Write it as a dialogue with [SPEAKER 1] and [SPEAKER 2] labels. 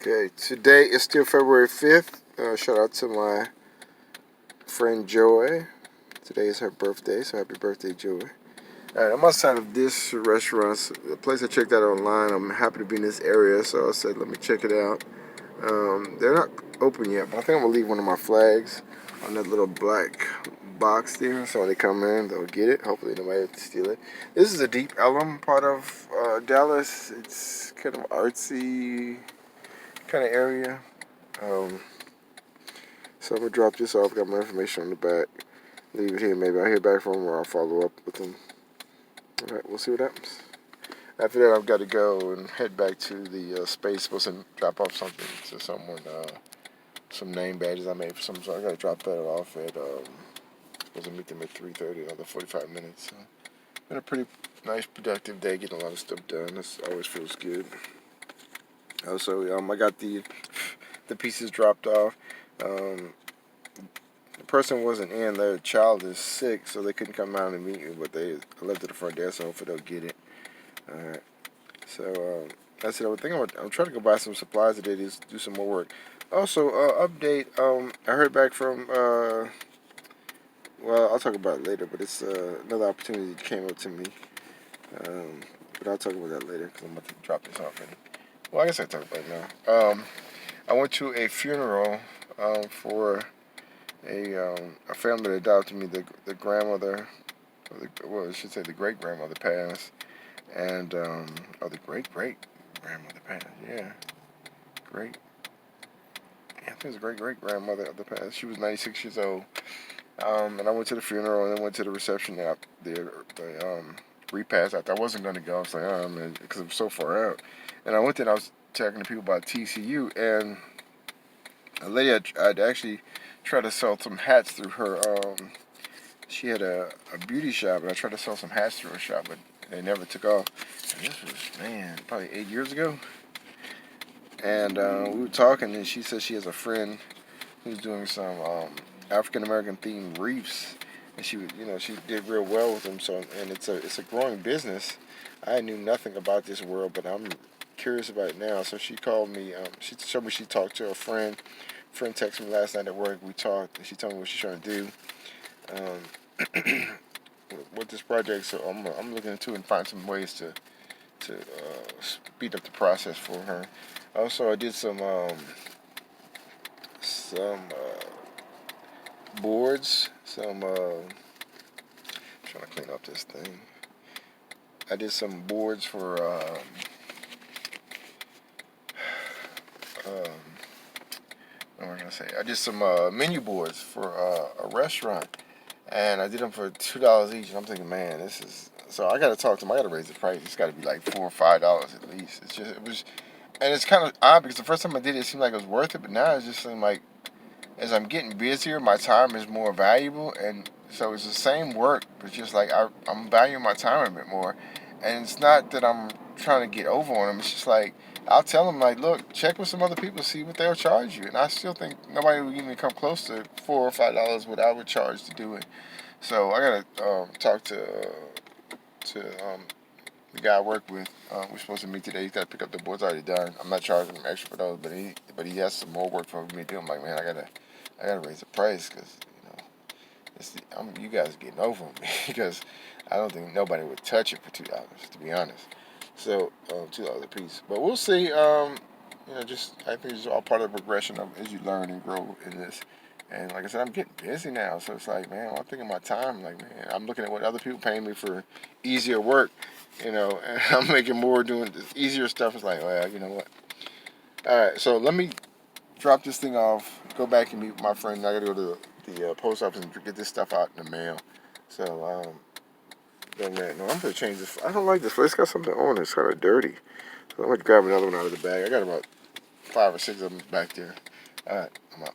[SPEAKER 1] Okay, today is still February 5th. Shout out to my friend Joy. Today is her birthday, so happy birthday, Joy. Alright, I'm outside of this restaurant, a place I checked out online. I'm happy to be in this area, so I said let me check it out. They're not open yet, but I think I'm going to leave one of my flags on that little black box there, so when they come in, they'll get it. Hopefully nobody will steal it. This is a Deep Ellum part of Dallas. It's kind of artsy kind of area. So I'm going to drop this off, got my information on the back, leave it here, maybe I'll hear back from him or I'll follow up with him. Alright, we'll see what happens. After that, I've got to go and head back to the space, supposed to drop off something to someone, some name badges I made for someone, so I got to drop that off at, supposed to meet them at 3:30, another 45 minutes. So, been a pretty nice, productive day, getting a lot of stuff done. This always feels good. Also, I got the pieces dropped off. The person wasn't in. Their child is sick, so they couldn't come out and meet me. But I left it at the front desk, so hopefully they'll get it. All right. So that's it. I'm trying to go buy some supplies today to do some more work. Also, update. I heard back from. Well, I'll talk about it later. But it's another opportunity that came up to me. But I'll talk about that later because I'm about to drop this off. Well, I guess I talk about it now. I went to a funeral for a family that adopted me. The grandmother, I should say the great grandmother passed, and the great grandmother passed. Yeah, great. Yeah, I think it was great grandmother of the past. She was 96 years old. And I went to the funeral and then went to the reception. The repast. I wasn't gonna go. I was like, oh man, because it was so far out. And I went there and I was talking to people about TCU, and a lady I'd actually tried to sell some hats through her. She had a beauty shop, and I tried to sell some hats through her shop, but they never took off. And this was, man, probably 8 years ago. And we were talking, and she said she has a friend who's doing some African American themed wreaths, and she did real well with them. So, and it's a growing business. I knew nothing about this world, but I'm curious about it now. So she called me. She showed me she talked to a friend. Friend texted me last night at work. We talked, and she told me what she's trying to do with this project. So I'm looking into it and find some ways to speed up the process for her. Also, I did some boards. I'm trying to clean up this thing. I did some boards for what am I gonna say? I did some menu boards for a restaurant, and I did them for $2 each. And I'm thinking, man, this is so. I gotta talk to them. I gotta raise the price. It's gotta be like $4 or $5 at least. And it's kind of odd because the first time I did it, it seemed like it was worth it, but now it just seemed like as I'm getting busier, my time is more valuable, and so it's the same work, but just like I'm valuing my time a bit more. And it's not that I'm trying to get over on them. It's just like I'll tell them, like, look, check with some other people, see what they'll charge you, and I still think nobody would even come close to $4 or $5 what I would charge to do it. So I gotta talk to the guy I work with. We're supposed to meet today. He's got to pick up the boards already done. I'm not charging him extra for those, but he has some more work for me to do. I'm like, man, I gotta raise the price because you guys are getting over me because I don't think nobody would touch it for $2, to be honest. So $2 a piece, but we'll see. I think it's all part of the progression of as you learn and grow in this. And like I said, I'm getting busy now, so it's like, man, I'm thinking my time. Like, man, I'm looking at what other people paying me for easier work, and I'm making more doing this easier stuff. It's like, well, you know what? All right, so let me drop this thing off, go back and meet with my friend. I gotta go to the post office and get this stuff out in the mail. So, I'm gonna change this. I don't like this. It's got something on it. It's kind of dirty. So I'm gonna grab another one out of the bag. I got about 5 or 6 of them back there. All right, I'm out.